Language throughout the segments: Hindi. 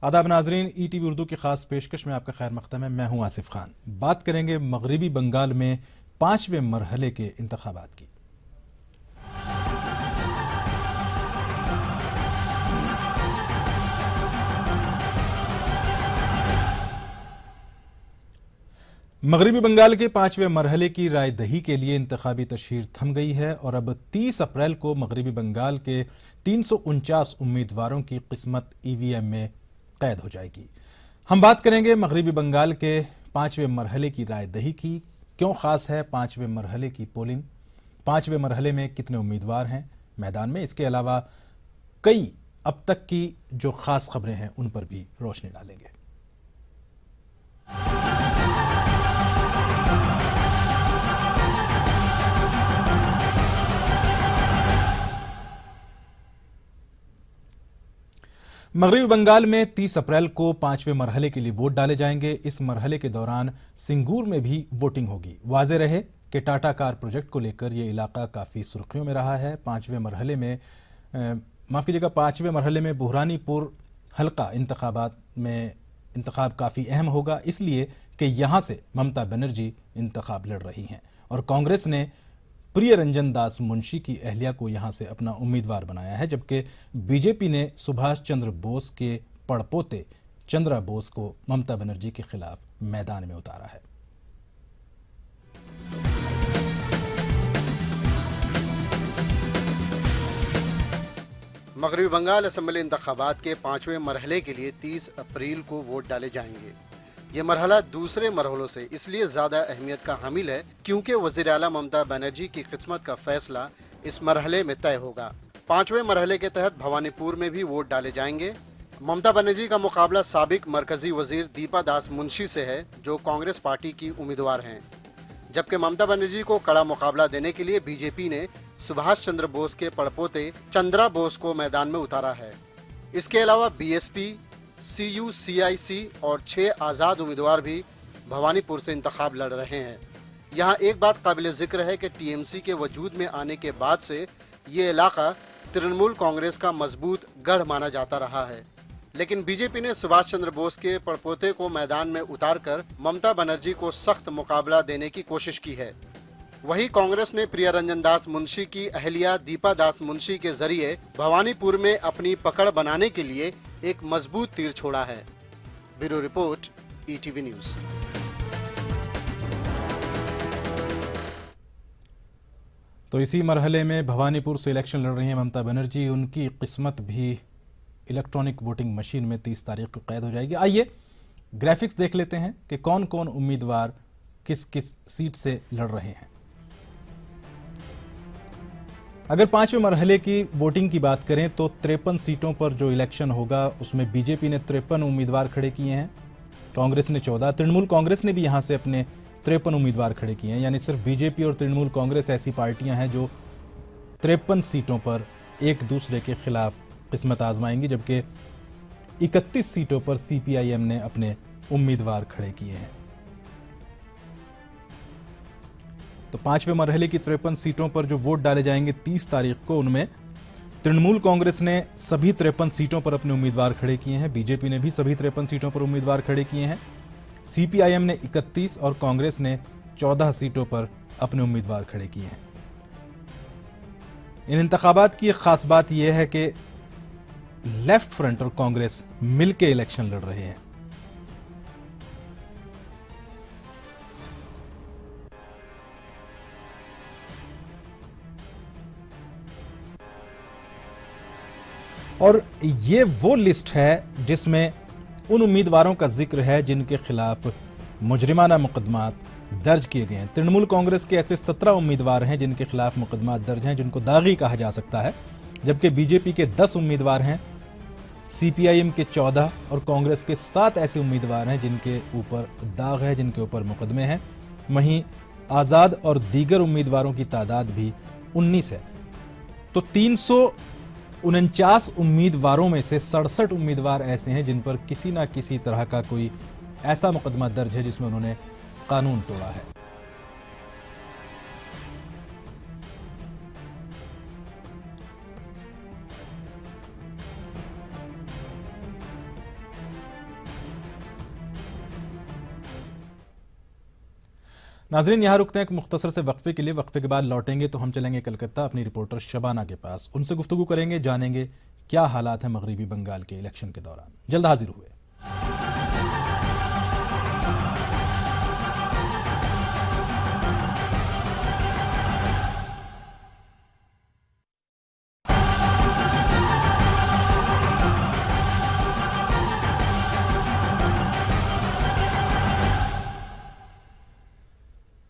आदाब नाजरीन, ETV उर्दू की खास पेशकश में आपका खैर मकदम है। मैं हूं आसिफ खान। बात करेंगे मगरबी बंगाल में 5वें मरहले के इंतखाबात की। मगरबी बंगाल के 5वें मरहले की राय दही के लिए इंतखाबी तशहीर थम गई है और अब 30 अप्रैल को मगरबी बंगाल के 349 उम्मीदवारों की किस्मत EVM में कैद हो जाएगी। हम बात करेंगे मगरबी बंगाल के 5वें मरहले की राय दही की। क्यों खास है 5वें मरहले की पोलिंग, 5वें मरहले में कितने उम्मीदवार हैं मैदान में, इसके अलावा कई अब तक की जो खास खबरें हैं उन पर भी रोशनी डालेंगे। मगरबी बंगाल में 30 अप्रैल को 5वें मरहले के लिए वोट डाले जाएंगे। इस मरहले के दौरान सिंगूर में भी वोटिंग होगी। वाज़ेह रहे कि टाटा कार प्रोजेक्ट को लेकर यह इलाका काफ़ी सुर्खियों में रहा है। 5वें मरहले में माफ़ कीजिएगा 5वें मरहले में बुरहानीपुर हल्का इंतखाबात में इंतखाब काफ़ी अहम होगा, इसलिए कि यहाँ से ममता बनर्जी इंतखाब लड़ रही हैं और कांग्रेस ने प्रिय रंजन दास मुंशी की अहलिया को यहां से अपना उम्मीदवार बनाया है, जबकि बीजेपी ने सुभाष चंद्र बोस के पड़पोते चंद्रा बोस को ममता बनर्जी के खिलाफ मैदान में उतारा है। मगरबी बंगाल असेंबली इंतखाबात के 5वें मरहले के लिए 30 अप्रैल को वोट डाले जाएंगे। ये मरहला दूसरे मरहलों से इसलिए ज्यादा अहमियत का हामिल है क्योंकि वज़ीर आला ममता बनर्जी की किस्मत का फैसला इस मरहले में तय होगा। 5वें मरहले के तहत भवानीपुर में भी वोट डाले जाएंगे। ममता बनर्जी का मुकाबला साबिक मरकजी वजीर दीपा दास मुंशी से है, जो कांग्रेस पार्टी की उम्मीदवार हैं, जबकि ममता बनर्जी को कड़ा मुकाबला देने के लिए बीजेपी ने सुभाष चंद्र बोस के पड़पोते चंद्रा बोस को मैदान में उतारा है। इसके अलावा BSP, CUCIC और 6 आज़ाद उम्मीदवार भी भवानीपुर से इंतखाब लड़ रहे हैं। यहाँ एक बात काबिल जिक्र है कि TMC के वजूद में आने के बाद से ये इलाका तृणमूल कांग्रेस का मजबूत गढ़ माना जाता रहा है, लेकिन बीजेपी ने सुभाष चंद्र बोस के पड़पोते को मैदान में उतारकर ममता बनर्जी को सख्त मुकाबला देने की कोशिश की है। वहीं कांग्रेस ने प्रिय रंजन दास मुंशी की अहलिया दीपा दास मुंशी के जरिए भवानीपुर में अपनी पकड़ बनाने के लिए एक मजबूत तीर छोड़ा है। Bureau report, ETV news. तो इसी मरहले में भवानीपुर से इलेक्शन लड़ रही हैं ममता बनर्जी। उनकी किस्मत भी इलेक्ट्रॉनिक वोटिंग मशीन में 30 तारीख को कैद हो जाएगी। आइए ग्राफिक्स देख लेते हैं कि कौन कौन उम्मीदवार किस किस सीट से लड़ रहे हैं। अगर 5वें मरहले की वोटिंग की बात करें तो 53 सीटों पर जो इलेक्शन होगा उसमें बीजेपी ने 53 उम्मीदवार खड़े किए हैं, कांग्रेस ने 14, तृणमूल कांग्रेस ने भी यहां से अपने 53 उम्मीदवार खड़े किए हैं। यानी सिर्फ बीजेपी और तृणमूल कांग्रेस ऐसी पार्टियां हैं जो 53 सीटों पर एक दूसरे के खिलाफ किस्मत आजमाएंगी, जबकि 31 सीटों पर CPIM ने अपने उम्मीदवार खड़े किए हैं। तो 5वें मरहले की 53 सीटों पर जो वोट डाले जाएंगे 30 तारीख को, उनमें तृणमूल कांग्रेस ने सभी 53 सीटों पर अपने उम्मीदवार खड़े किए हैं, बीजेपी ने भी सभी 53 सीटों पर उम्मीदवार खड़े किए हैं, CPIM ने 31 और कांग्रेस ने 14 सीटों पर अपने उम्मीदवार खड़े किए हैं। इन इंतखाबात की एक खास बात यह है कि लेफ्ट फ्रंट और कांग्रेस मिलकर इलेक्शन लड़ रहे हैं। और ये वो लिस्ट है जिसमें उन उम्मीदवारों का जिक्र है जिनके खिलाफ मुजरिमाना मुकदमात दर्ज किए गए हैं। तृणमूल कांग्रेस के ऐसे 17 उम्मीदवार हैं जिनके खिलाफ मुकदमात दर्ज हैं, जिनको दागी कहा जा सकता है, जबकि बीजेपी के 10 उम्मीदवार हैं, CPIM के 14 और कांग्रेस के 7 ऐसे उम्मीदवार हैं जिनके ऊपर दाग है, जिनके ऊपर मुकदमे हैं। वहीं आज़ाद और दीगर उम्मीदवारों की तादाद भी 19 है। तो 349 उम्मीदवारों में से 67 उम्मीदवार ऐसे हैं जिन पर किसी ना किसी तरह का कोई ऐसा मुकदमा दर्ज है जिसमें उन्होंने कानून तोड़ा है। नाजरीन, यहाँ रुकते हैं एक मुख्तसर से वक्फे के लिए। वक्फे के बाद लौटेंगे तो हम चलेंगे कलकत्ता अपनी रिपोर्टर शबाना के पास। उनसे गुफ्तगू करेंगे, जानेंगे क्या हालात हैं मगरबी बंगाल के इलेक्शन के दौरान। जल्द हाजिर हुए।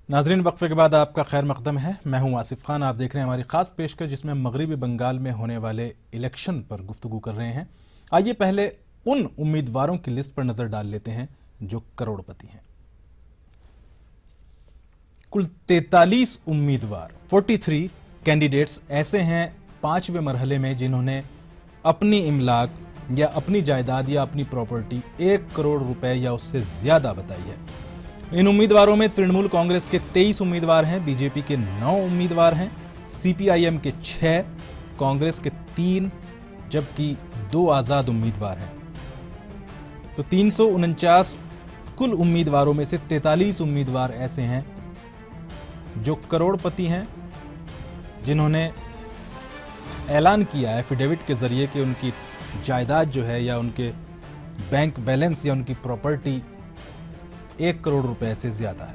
नाजरीन, वक्फे के बाद आपका खैर मकदम है। मैं हूं आसिफ खान। आप देख रहे हैं हमारी खास पेशकश जिसमें मगरबी बंगाल में होने वाले इलेक्शन पर गुफ्तगू कर रहे हैं। आइए पहले उन उम्मीदवारों की लिस्ट पर नजर डाल लेते हैं जो करोड़पति हैं। कुल 43 उम्मीदवार 43 कैंडिडेट्स ऐसे हैं 5वें मरहले में जिन्होंने अपनी इमलाक या अपनी जायदाद या अपनी प्रॉपर्टी 1 करोड़ रुपए या उससे ज्यादा बताई है। इन उम्मीदवारों में तृणमूल कांग्रेस के 23 उम्मीदवार हैं, बीजेपी के 9 उम्मीदवार हैं, सीपीआईएम के 6, कांग्रेस के 3, जबकि 2 आजाद उम्मीदवार हैं। तो 349 कुल उम्मीदवारों में से 43 उम्मीदवार ऐसे हैं जो करोड़पति हैं, जिन्होंने ऐलान किया है एफिडेविट के जरिए कि उनकी जायदाद जो है या उनके बैंक बैलेंस या उनकी प्रॉपर्टी 1 करोड़ रुपए से ज्यादा है।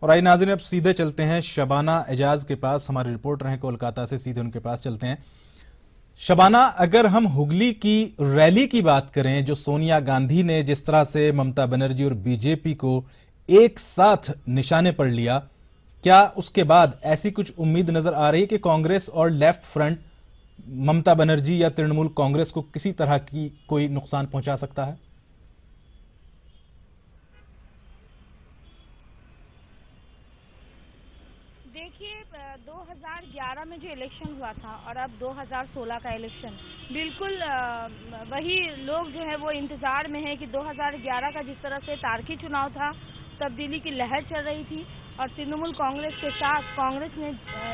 और आइए नाज़रीन, अब सीधे चलते हैं शबाना एजाज के पास। हमारे रिपोर्टर हैं कोलकाता से, सीधे उनके पास चलते हैं। शबाना, अगर हम हुगली की रैली की बात करें, जो सोनिया गांधी ने जिस तरह से ममता बनर्जी और बीजेपी को एक साथ निशाने पर लिया, क्या उसके बाद ऐसी कुछ उम्मीद नजर आ रही है कि कांग्रेस और लेफ्ट फ्रंट ममता बनर्जी या तृणमूल कांग्रेस को किसी तरह की कोई नुकसान पहुंचा सकता है? देखिए, 2011 में जो इलेक्शन हुआ था और अब 2016 का इलेक्शन, बिल्कुल वही लोग जो है वो इंतजार में है कि 2011 का जिस तरह से तारकी चुनाव था, तब्दीली की लहर चल रही थी और तृणमूल कांग्रेस के साथ कांग्रेस ने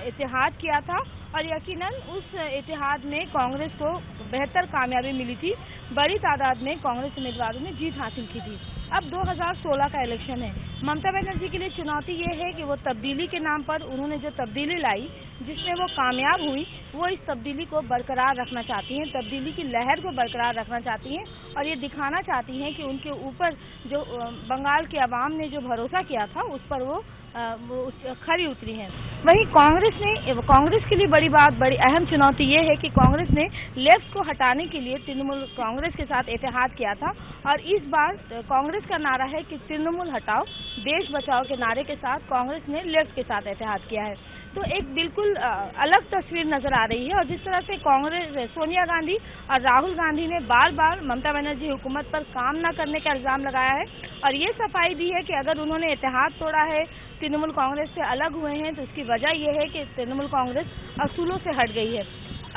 इत्तेहाद किया था और यकीनन उस इत्तेहाद में कांग्रेस को बेहतर कामयाबी मिली थी। बड़ी तादाद में कांग्रेस उम्मीदवारों ने जीत हासिल की थी। अब 2016 का इलेक्शन है। ममता बनर्जी के लिए चुनौती ये है कि वो तब्दीली के नाम पर उन्होंने जो तब्दीली लाई, जिसमें वो कामयाब हुई, वो इस तब्दीली को बरकरार रखना चाहती हैं, तब्दीली की लहर को बरकरार रखना चाहती हैं और ये दिखाना चाहती हैं कि उनके ऊपर जो बंगाल के अवाम ने जो भरोसा किया था उस पर वो खरी उतरी हैं। वहीं कांग्रेस के लिए बड़ी अहम चुनौती ये है कि कांग्रेस ने लेफ्ट को हटाने के लिए तृणमूल कांग्रेस के साथ इत्तेहाद किया था और इस बार कांग्रेस का नारा है कि तृणमूल हटाओ देश बचाओ के नारे के साथ कांग्रेस ने लेफ्ट के साथ इत्तेहाद किया है। तो एक बिल्कुल अलग तस्वीर नजर आ रही है और जिस तरह से कांग्रेस, सोनिया गांधी और राहुल गांधी ने बार बार ममता बनर्जी हुकूमत पर काम न करने का इल्जाम लगाया है और ये सफाई दी है कि अगर उन्होंने इत्तेहाद तोड़ा है, तृणमूल कांग्रेस से अलग हुए हैं, तो उसकी वजह यह है कि तृणमूल कांग्रेस असूलों से हट गई है।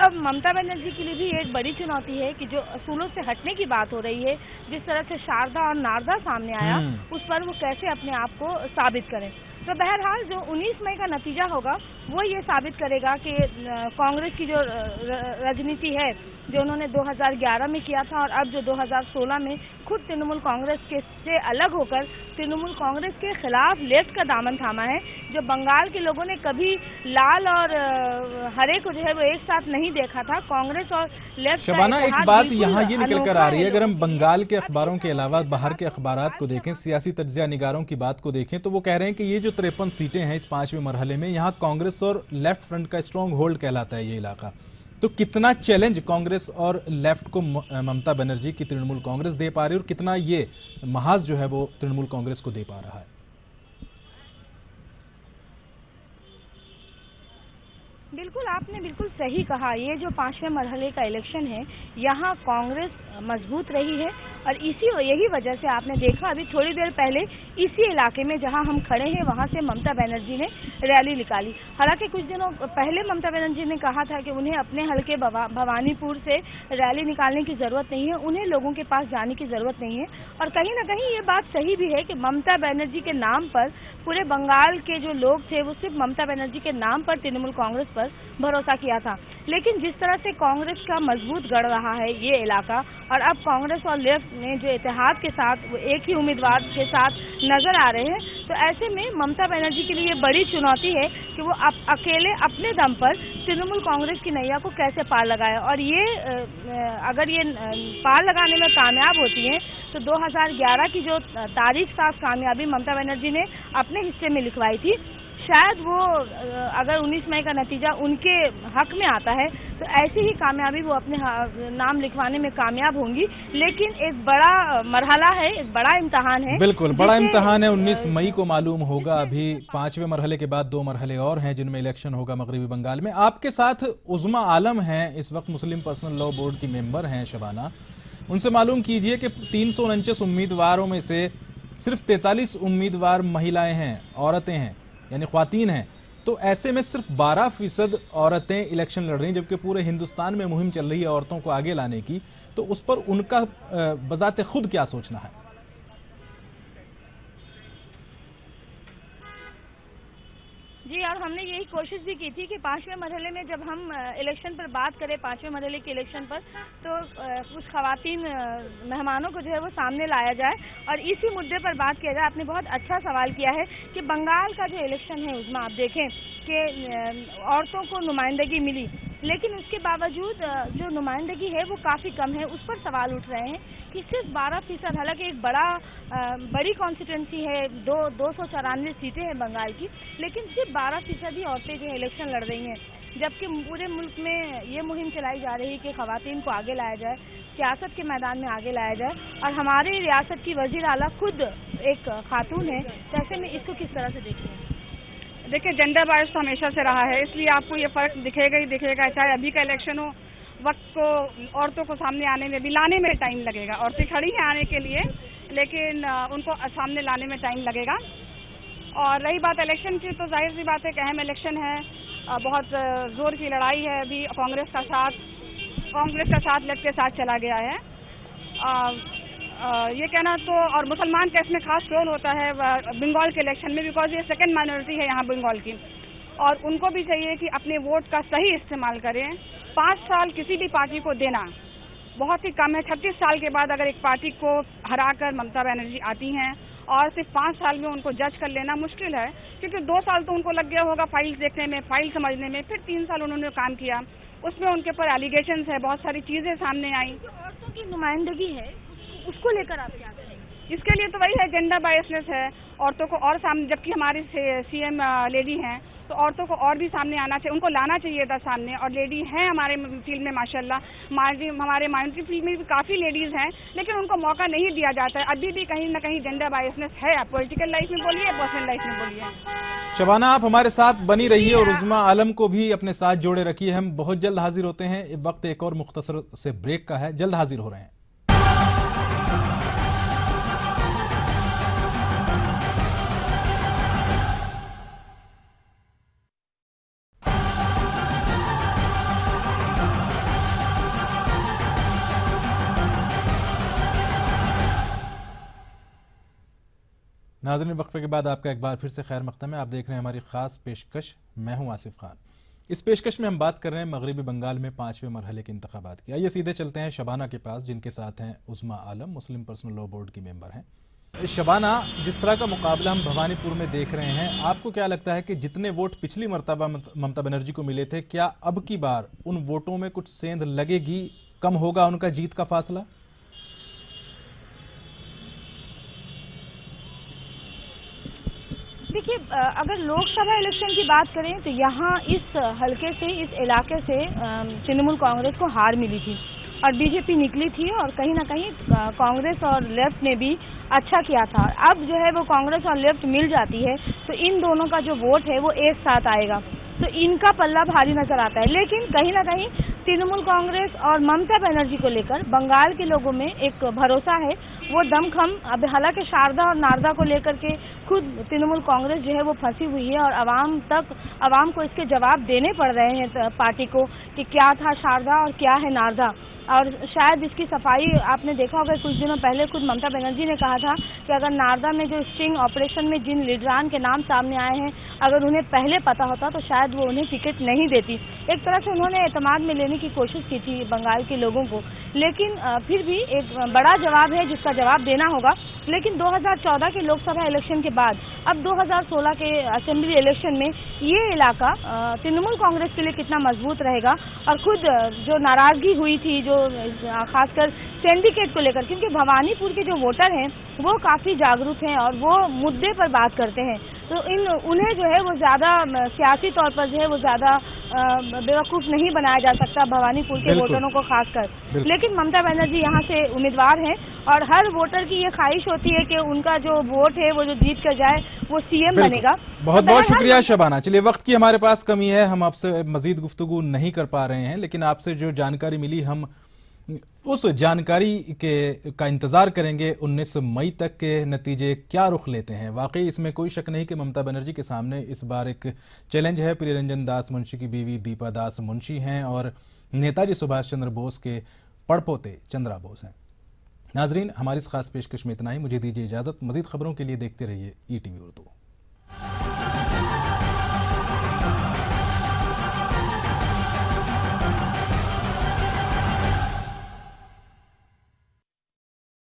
अब ममता बनर्जी के लिए भी एक बड़ी चुनौती है कि जो असूलों से हटने की बात हो रही है, जिस तरह से शारदा और नारदा सामने आया, उस पर वो कैसे अपने आप को साबित करें। तो बहरहाल जो 19 मई का नतीजा होगा वो ये साबित करेगा कि कांग्रेस की जो राजनीति है, जो उन्होंने 2011 में किया था और अब जो 2016 में खुद तृणमूल कांग्रेस के से अलग होकर तृणमूल कांग्रेस के खिलाफ लेफ्ट का दामन थामा है। जो बंगाल के लोगों ने कभी लाल और हरे को जो है वो एक साथ नहीं देखा था, कांग्रेस और लेफ्ट। शबाना, एक बात यहाँ ये निकल कर आ रही है, अगर हम बंगाल के अखबारों के अलावा बाहर के अखबारात को देखें, सियासी तज्जिया निगारों की बात को देखें, तो वो कह रहे हैं कि ये जो 53 सीटें हैं इस 5वें मरहले में, यहाँ कांग्रेस और लेफ्ट फ्रंट का स्ट्रॉन्ग होल्ड कहलाता है ये इलाका। तो कितना चैलेंज कांग्रेस और लेफ्ट को ममता बनर्जी की तृणमूल कांग्रेस दे पा रही है और कितना ये महाज जो है वो तृणमूल कांग्रेस को दे पा रहा है? बिल्कुल, आपने बिल्कुल सही कहा। ये जो 5वें मरहले का इलेक्शन है, यहाँ कांग्रेस मजबूत रही है और यही वजह से आपने देखा अभी थोड़ी देर पहले इसी इलाके में जहाँ हम खड़े हैं वहाँ से ममता बनर्जी ने रैली निकाली। हालांकि कुछ दिनों पहले ममता बनर्जी ने कहा था कि उन्हें अपने हल्के भवानीपुर से रैली निकालने की ज़रूरत नहीं है, उन्हें लोगों के पास जाने की ज़रूरत नहीं है। और कहीं ना कहीं ये बात सही भी है कि ममता बनर्जी के नाम पर पूरे बंगाल के जो लोग थे वो सिर्फ ममता बनर्जी के नाम पर तृणमूल कांग्रेस पर भरोसा किया था। लेकिन जिस तरह से कांग्रेस का मजबूत गढ़ रहा है ये इलाका, और अब कांग्रेस और लेफ्ट ने जो इत्तेहाद के साथ वो एक ही उम्मीदवार के साथ नजर आ रहे हैं, तो ऐसे में ममता बनर्जी के लिए ये बड़ी चुनौती है कि वो अकेले अपने दम पर तृणमूल कांग्रेस की नैया को कैसे पार लगाए। और ये अगर ये पार लगाने में कामयाब होती है तो 2011 की जो तारीख साफ कामयाबी ममता बनर्जी ने अपने हिस्से में लिखवाई थी, शायद वो अगर 19 मई का नतीजा उनके हक में आता है तो ऐसी ही कामयाबी वो अपने नाम लिखवाने में कामयाब होंगी। लेकिन एक बड़ा मरहला है, एक बड़ा इम्तहान है। बिल्कुल बड़ा इम्तहान है। 19 मई को मालूम होगा। अभी 5वें मरहले के बाद 2 मरहले और हैं जिनमें इलेक्शन होगा मगरबी बंगाल में। आपके साथ उज़्मा आलम हैं, इस वक्त मुस्लिम पर्सनल लॉ बोर्ड की मेंबर हैं शबाना। उनसे मालूम कीजिए कि 349 उम्मीदवारों में से सिर्फ 43 उम्मीदवार महिलाएं हैं, औरतें हैं, यानी ख्वातीन हैं। तो ऐसे में सिर्फ 12% औरतें इलेक्शन लड़ रही हैं, जबकि पूरे हिंदुस्तान में मुहिम चल रही है औरतों को आगे लाने की। तो उस पर उनका बजाते खुद क्या सोचना है? जी, और हमने यही कोशिश भी की थी कि 5वें मरहले में जब हम इलेक्शन पर बात करें, 5वें मरहले के इलेक्शन पर, तो कुछ खवातीन मेहमानों को जो है वो सामने लाया जाए और इसी मुद्दे पर बात किया जाए। आपने बहुत अच्छा सवाल किया है कि बंगाल का जो इलेक्शन है उसमें आप देखें कि औरतों को नुमाइंदगी मिली, लेकिन उसके बावजूद जो नुमाइंदगी है वो काफ़ी कम है। उस पर सवाल उठ रहे हैं कि सिर्फ 12%, हालांकि एक बड़ी कॉन्स्टिट्यूंसी है, 294 सीटें हैं बंगाल की, लेकिन सिर्फ 12% ही औरतें जो है इलेक्शन लड़ रही हैं। जबकि पूरे मुल्क में ये मुहिम चलाई जा रही है कि खवातीन को आगे लाया जाए, सियासत के मैदान में आगे लाया जाए, और हमारी रियासत की वजीर आला खुद एक खातून है। तो ऐसे में इसको किस तरह से देखते हैं? देखिए, जेंडर बायस तो हमेशा से रहा है, इसलिए आपको ये फर्क दिखेगा ही दिखेगा। चाहे अभी का इलेक्शन हो, वक्त को औरतों को सामने आने में भी, लाने में टाइम लगेगा। औरतें खड़ी हैं आने के लिए, लेकिन उनको सामने लाने में टाइम लगेगा। और रही बात इलेक्शन की, तो जाहिर सी बात है कि अहम इलेक्शन है, बहुत जोर की लड़ाई है। अभी कांग्रेस का साथ लेफ्ट के साथ चला गया है। ये कहना तो, और मुसलमान का इसमें खास रोल होता है बंगाल के इलेक्शन में, बिकॉज ये सेकंड माइनॉरिटी है यहाँ बंगाल की, और उनको भी चाहिए कि अपने वोट का सही इस्तेमाल करें। 5 साल किसी भी पार्टी को देना बहुत ही कम है। 36 साल के बाद अगर एक पार्टी को हराकर ममता बनर्जी आती हैं और सिर्फ 5 साल में उनको जज कर लेना मुश्किल है, क्योंकि 2 साल तो उनको लग गया होगा फाइल्स देखने में, फाइल समझने में, फिर 3 साल उन्होंने काम किया, उसमें उनके ऊपर एलिगेशंस है, बहुत सारी चीज़ें सामने आई। औरतों की नुमाइंदगी है, उसको लेकर आप क्या करेंगे? इसके लिए तो वही है, जेंडर बायसनेस है, औरतों को और सामने, जबकि हमारी सीएम लेडी हैं, तो औरतों को और भी सामने आना चाहिए, उनको लाना चाहिए था सामने। और लेडी हैं हमारे फील्ड में माशाल्लाह, हमारे माइनॉरिटी फील्ड में भी काफ़ी लेडीज़ हैं, लेकिन उनको मौका नहीं दिया जाता है। अभी भी कहीं ना कहीं जेंडर बायसनेस है, आप पॉलिटिकल लाइफ में बोलिए, पर्सनल लाइफ में बोलिए। शबाना, आप हमारे साथ बनी रहिए और उज़्मा आलम को भी अपने साथ जोड़े रखिए। हम बहुत जल्द हाजिर होते हैं। वक्त एक और मुख्तसर से ब्रेक का है, जल्द हाजिर हो रहे हैं। नाज़रीन, वक्फे के बाद आपका एक बार फिर से खैर मक़दम है। आप देख रहे हैं हमारी ख़ास पेशकश, मैं हूं आसिफ खान। इस पेशकश में हम बात कर रहे हैं मगरबी बंगाल में 5वें मरहले के इंतखाबात की। आइए सीधे चलते हैं शबाना के पास, जिनके साथ हैं उज़्मा आलम, मुस्लिम पर्सनल लॉ बोर्ड की मेंबर हैं। शबाना, जिस तरह का मुकाबला हम भवानीपुर में देख रहे हैं, आपको क्या लगता है कि जितने वोट पिछली मरतबा ममता बनर्जी को मिले थे, क्या अब की बार उन वोटों में कुछ सेंध लगेगी, कम होगा उनका जीत का फासला? देखिए, अगर लोकसभा इलेक्शन की बात करें तो यहाँ इस हलके से, इस इलाके से तृणमूल कांग्रेस को हार मिली थी और बीजेपी निकली थी, और कहीं ना कहीं कांग्रेस और लेफ्ट ने भी अच्छा किया था। अब जो है वो कांग्रेस और लेफ्ट मिल जाती है तो इन दोनों का जो वोट है वो एक साथ आएगा, तो इनका पल्ला भारी नजर आता है। लेकिन कहीं ना कहीं तृणमूल कांग्रेस और ममता बनर्जी को लेकर बंगाल के लोगों में एक भरोसा है, वो दमखम। अब हालांकि शारदा और नारदा को लेकर के खुद तृणमूल कांग्रेस जो है वो फंसी हुई है और अवाम को इसके जवाब देने पड़ रहे हैं पार्टी को कि क्या था शारदा और क्या है नारदा। और शायद इसकी सफाई आपने देखा होगा, कुछ दिनों पहले खुद ममता बनर्जी ने कहा था कि अगर नारदा में जो स्टिंग ऑपरेशन में जिन लीडरान के नाम सामने आए हैं अगर उन्हें पहले पता होता तो शायद वो उन्हें टिकट नहीं देती। एक तरह से उन्होंने एतमाद में लेने की कोशिश की थी बंगाल के लोगों को, लेकिन फिर भी एक बड़ा जवाब है जिसका जवाब देना होगा। लेकिन 2014 के लोकसभा इलेक्शन के बाद अब 2016 के असेंबली इलेक्शन में ये इलाका तृणमूल कांग्रेस के लिए कितना मजबूत रहेगा, और खुद जो नाराजगी हुई थी जो खासकर सिंडिकेट को लेकर, क्योंकि भवानीपुर के जो वोटर हैं वो काफ़ी जागरूक हैं और वो मुद्दे पर बात करते हैं, तो उन्हें जो है वो ज़्यादा सियासी तौर पर जो है वो ज़्यादा बेवकूफ़ नहीं बनाया जा सकता भवानीपुर के वोटरों को खासकर। लेकिन ममता बनर्जी यहाँ से उम्मीदवार हैं और हर वोटर की ये ख्वाहिश होती है कि उनका जो वोट है वो जो जीत कर जाए वो सीएम बनेगा। बहुत बहुत शुक्रिया शबाना। चलिए, वक्त की हमारे पास कमी है, हम आपसे मजीद गुफ्तगू नहीं कर पा रहे हैं, लेकिन आपसे जो जानकारी मिली हम उस जानकारी का इंतजार करेंगे। 19 मई तक के नतीजे क्या रुख लेते हैं। वाकई इसमें कोई शक नहीं कि ममता बनर्जी के सामने इस बार एक चैलेंज है। प्रियरंजन दास मुंशी की बीवी दीपा दास मुंशी हैं और नेताजी सुभाष चंद्र बोस के पड़पोते चंद्रा बोस हैं। नाजरीन, हमारी इस खास पेशकश में इतना ही। मुझे दीजिए इजाजत। मजीद खबरों के लिए देखते रहिए ETV उर्दू।